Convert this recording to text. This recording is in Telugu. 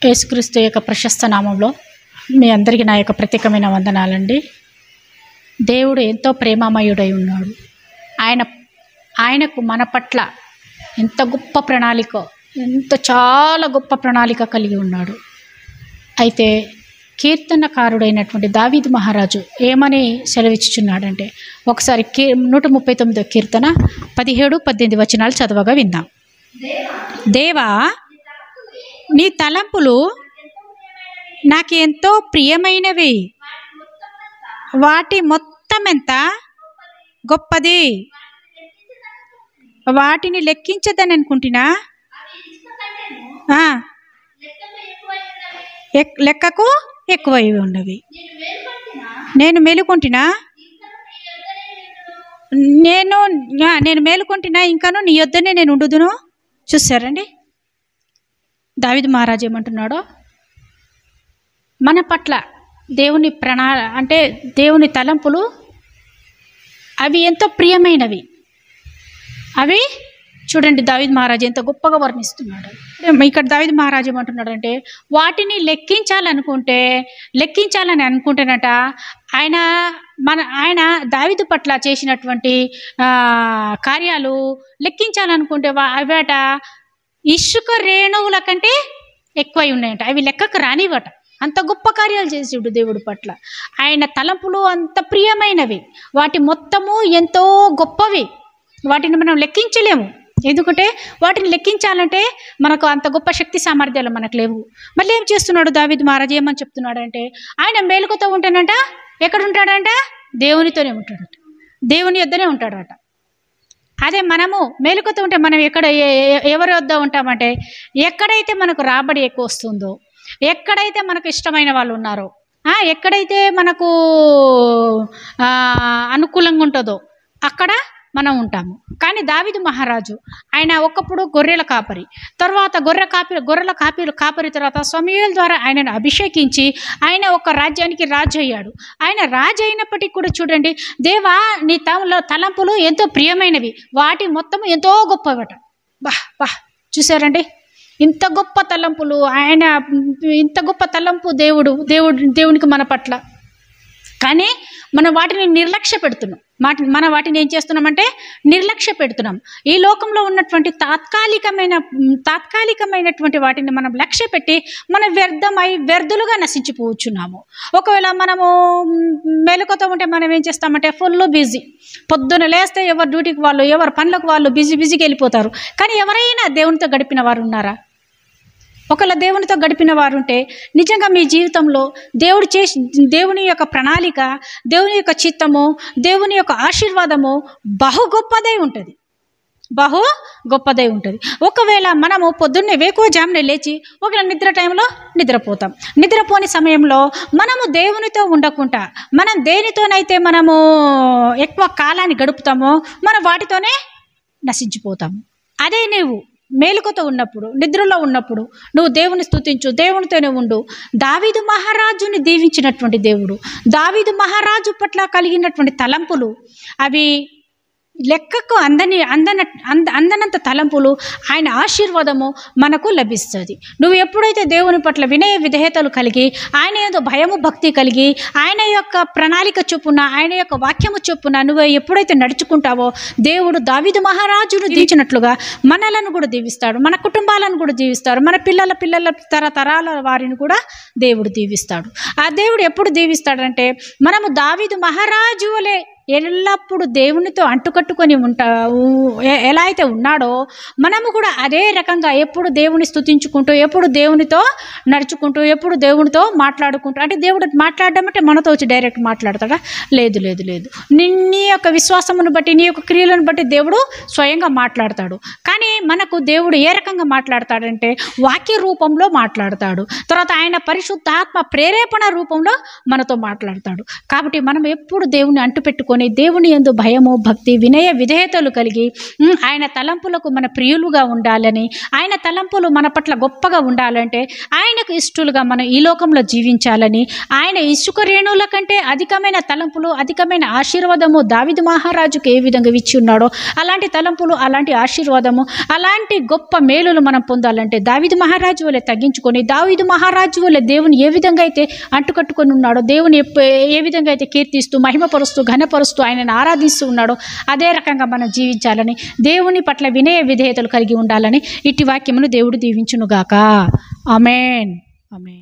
యేసుక్రీస్తు యొక్క ప్రశస్త నామంలో మీ అందరికీ నా యొక్క ప్రత్యేకమైన వందనాలండి. దేవుడు ఎంతో ప్రేమమయుడై ఉన్నాడు. ఆయనకు మన పట్ల ఎంత గొప్ప ప్రణాళిక, చాలా గొప్ప ప్రణాళిక కలిగి ఉన్నాడు. అయితే కీర్తనకారుడైనటువంటి దావీదు మహారాజు ఏమని సెలవిచ్చుచున్నాడంటే, ఒకసారి 139వ కీర్తన 17-18 వచనాలు చదవగా విందాం. దేవా, నీ తలంపులు నాకు ఎంతో ప్రియమైనవి, వాటి మొత్తం ఎంత గొప్పది, వాటిని లెక్కించదని అనుకుంటున్నా, లెక్కకు ఎక్కువై ఉన్నవి. నేను మేలుకొంటినా ఇంకాను నీ యొద్దనే నేను ఉండుదును. చూసారండి దావీదు మహారాజు ఏమంటున్నాడో, మన పట్ల దేవుని అంటే దేవుని తలంపులు అవి ఎంతో ప్రియమైనవి. అవి చూడండి దావీదు మహారాజు ఎంత గొప్పగా వర్ణిస్తున్నాడు. ఇక్కడ దావీదు మహారాజు ఏమంటున్నాడు అంటే, వాటిని లెక్కించాలని అనుకుంటేనట ఆయన దావీదు పట్ల చేసినటువంటి కార్యాలు లెక్కించాలనుకుంటే అవేట ఇసుక రేణువుల కంటే ఎక్కువై ఉన్నాయంట. అవి లెక్కకు రానివట. అంత గొప్ప కార్యాలు చేసేడు దేవుడి పట్ల. ఆయన తలంపులు అంత ప్రియమైనవి, వాటి మొత్తము ఎంతో గొప్పవి. వాటిని మనం లెక్కించలేము. ఎందుకంటే వాటిని లెక్కించాలంటే మనకు అంత గొప్ప శక్తి సామర్థ్యాలు మనకు లేవు. మళ్ళీ ఏం చేస్తున్నాడు దావీదు మహారాజు, ఏమని చెప్తున్నాడంటే, ఆయన మేలుకొతో ఉంటానంట. ఎక్కడ ఉంటాడంట? దేవునితోనే ఉంటాడట, దేవుని యొద్దనే ఉంటాడట. అదే మనము మేలుకొతో ఉంటే మనం ఎవరి వద్ద ఉంటామంటే, ఎక్కడైతే మనకు రాబడి ఎక్కువ వస్తుందో, ఎక్కడైతే మనకు ఇష్టమైన వాళ్ళు ఉన్నారో, ఎక్కడైతే మనకు అనుకూలంగా ఉంటుందో అక్కడ మనం ఉంటాము. కానీ దావీదు మహారాజు ఆయన ఒకప్పుడు గొర్రెల కాపరి, తర్వాత గొర్రెల కాపరి తర్వాత సమూయేలు ద్వారా ఆయనను అభిషేకించి ఆయన ఒక రాజ్యానికి రాజు అయ్యాడు. ఆయన రాజు అయినప్పటికీ కూడా చూడండి, దేవా నీ తలంపులు ఎంతో ప్రియమైనవి, వాటి మొత్తం ఎంతో గొప్పవట. చూసారండి ఇంత గొప్ప తలంపులు, ఇంత గొప్ప తలంపు దేవునికి మన పట్ల. కానీ మనం వాటిని నిర్లక్ష్య పెడుతున్నాం. వాటిని ఏం చేస్తున్నామంటే నిర్లక్ష్య పెడుతున్నాం. ఈ లోకంలో ఉన్నటువంటి తాత్కాలికమైనటువంటి వాటిని మనం లక్ష్య పెట్టి మనం వ్యర్థులుగా నశించిపోవచ్చున్నాము. ఒకవేళ మనము మేలుకొతో ఉంటే మనం ఏం చేస్తామంటే ఫుల్ బిజీ. పొద్దున లేస్తే ఎవరు డ్యూటీకి వాళ్ళు, ఎవరు పనులకు వాళ్ళు బిజీగా వెళ్ళిపోతారు. కానీ ఎవరైనా దేవునితో గడిపిన వారు ఉన్నారా? ఒకవేళ దేవునితో గడిపిన వారు ఉంటే నిజంగా మీ జీవితంలో దేవుని యొక్క ప్రణాళిక, దేవుని యొక్క చిత్తము, దేవుని యొక్క ఆశీర్వాదము బహు గొప్పదై ఉంటుంది. ఒకవేళ మనము పొద్దున్నే వేకువజామునే లేచి ఒకవేళ నిద్ర టైంలో నిద్రపోతాం. నిద్రపోని సమయంలో మనము దేవునితో ఉండకుండా మనం దేనితోనైతే మనము ఎక్కువ కాలాన్ని గడుపుతామో మనం వాటితోనే నశించిపోతాము. అదే నువ్వు మేలుకొతో ఉన్నప్పుడు, నిద్రలో ఉన్నప్పుడు నువ్వు దేవుని స్తుతించు, దేవునితోనే ఉండు. దావీదు మహారాజుని దీవించినటువంటి దేవుడు, దావీదు మహారాజు పట్ల కలిగినటువంటి తలంపులు అవి లెక్కకు అందనంత తలంపులు, ఆయన ఆశీర్వాదము మనకు లభిస్తుంది. నువ్వు ఎప్పుడైతే దేవుని పట్ల వినయ విధేయతలు కలిగి, ఆయన ఏదో భయము భక్తి కలిగి, ఆయన యొక్క ప్రణాళిక చొప్పున, ఆయన యొక్క వాక్యము చొప్పున నువ్వు ఎప్పుడైతే నడుచుకుంటావో, దేవుడు దావీదు మహారాజును దీవించినట్లుగా మనలను కూడా దీవిస్తాడు, మన కుటుంబాలను కూడా దీవిస్తాడు, మన పిల్లల తరతరాల వారిని కూడా దేవుడు దీవిస్తాడు. ఆ దేవుడు ఎప్పుడు దీవిస్తాడంటే, మనము దావీదు మహారాజు వలె ఎల్లప్పుడూ దేవునితో అంటుకట్టుకొని ఎలా అయితే ఉన్నాడో మనము కూడా అదే రకంగా ఎప్పుడు దేవుని స్తుతించుకుంటూ, ఎప్పుడు దేవునితో నడుచుకుంటూ, ఎప్పుడు దేవునితో మాట్లాడుకుంటూ. అంటే దేవుడు మాట్లాడడం అంటే మనతో వచ్చి డైరెక్ట్ మాట్లాడతాడా? లేదు. నీ యొక్క విశ్వాసమును బట్టి, నీ యొక్క క్రియలను బట్టి దేవుడు స్వయంగా మాట్లాడతాడు. కానీ మనకు దేవుడు ఏ రకంగా మాట్లాడతాడంటే వాక్య రూపంలో మాట్లాడతాడు. తర్వాత ఆయన పరిశుద్ధాత్మ ప్రేరేపణ రూపంలో మనతో మాట్లాడతాడు. కాబట్టి మనం ఎప్పుడు దేవుని అంటుపెట్టుకొని తగ్గించుకొని దేవుని యందు భయము భక్తి వినయ విధేయతలు కలిగి ఆయన తలంపులకు మన ప్రియులుగా ఉండాలని, ఆయన తలంపులు మన పట్ల గొప్పగా ఉండాలంటే ఆయనకు ఇష్టలుగా మనం ఈ లోకంలో జీవించాలని, ఆయన ఇసుక రేణువుల కంటే అధికమైన తలంపులు అధికమైన ఆశీర్వాదము దావీదు మహారాజుకు ఏ విధంగా ఇచ్చి ఉన్నాడో అలాంటి తలంపులు అలాంటి ఆశీర్వాదము అలాంటి గొప్ప మేలులు మనం పొందాలంటే దావీదు మహారాజు వలె తగ్గించుకొని, దావీదు మహారాజు వలె దేవుని ఏ విధంగా అయితే అంటుకట్టుకొని ఉన్నాడో, దేవుని ఏ విధంగా అయితే కీర్తిస్తూ మహిమపరుస్తూ ఘనపరుస్తూ ఆయనను ఆరాధిస్తూ ఉన్నాడో అదే రకంగా మనం జీవించాలని, దేవుని పట్ల వినయ విధేయతలు కలిగి ఉండాలని ఇట్టి వాక్యమును దేవుడు దీవించునుగాక. ఆమేన్. ఆమేన్.